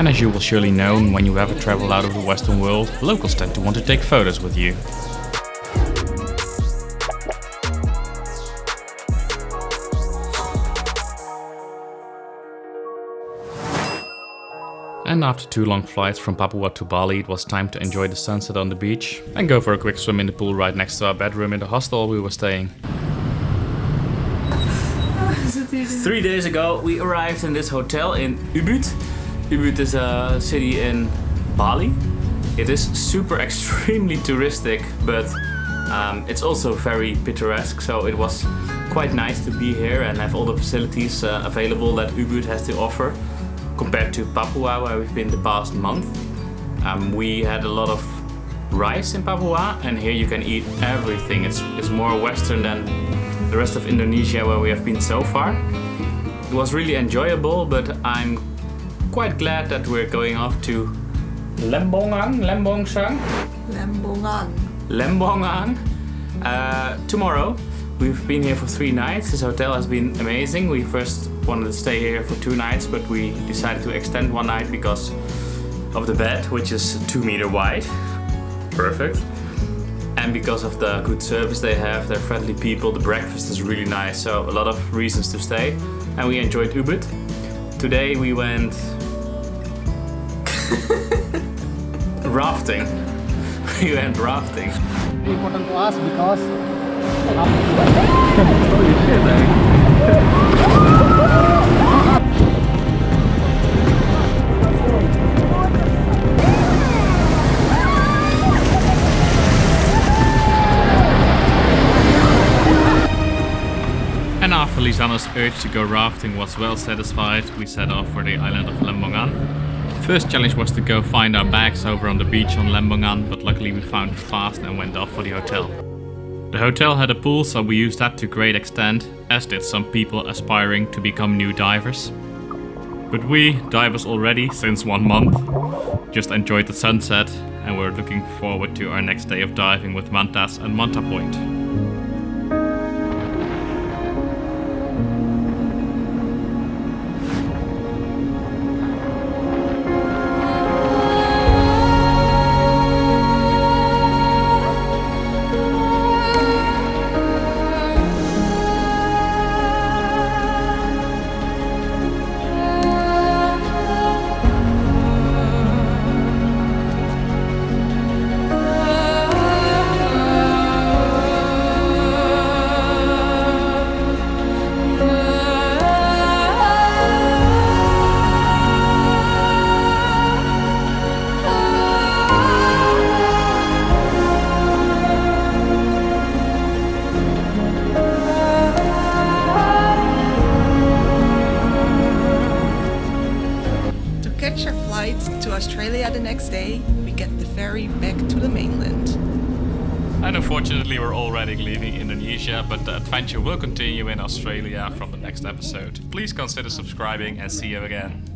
And as you will surely know, when you ever travel out of the Western world, locals tend to want to take photos with you. And after 2 long flights from Papua to Bali, it was time to enjoy the sunset on the beach and go for a quick swim in the pool right next to our bedroom in the hostel we were staying. 3 days ago we arrived in this hotel in Ubud. Ubud is a city in Bali. It is super extremely touristic, but it's also very picturesque, so it was quite nice to be here and have all the facilities available that Ubud has to offer. Compared to Papua, where we've been the past month. We had a lot of rice in Papua, and here you can eat everything. It's more Western than the rest of Indonesia where we have been so far. It was really enjoyable, but I'm quite glad that we're going off to Lembongan tomorrow. We've been here for 3 nights. This hotel has been amazing. We first wanted to stay here for 2 nights, but we decided to extend 1 night because of the bed, which is 2 meters wide. Perfect. And because of the good service they have, they're friendly people, the breakfast is really nice, so a lot of reasons to stay. And we enjoyed Ubud. Today we went rafting. We went rafting. Important to us because holy shit, And after Lisana's urge to go rafting was well satisfied, we set off for the island of Lembongan. First challenge was to go find our bags over on the beach on Lembongan, but luckily we found it fast and went off for the hotel. The hotel had a pool, so we used that to great extent, as did some people aspiring to become new divers. But we, divers already since 1 month, just enjoyed the sunset and we're looking forward to our next day of diving with Mantas and Manta Point. Catch our flight to Australia the next day, we get the ferry back to the mainland. And unfortunately we're already leaving Indonesia, but the adventure will continue in Australia from the next episode. Please consider subscribing and see you again.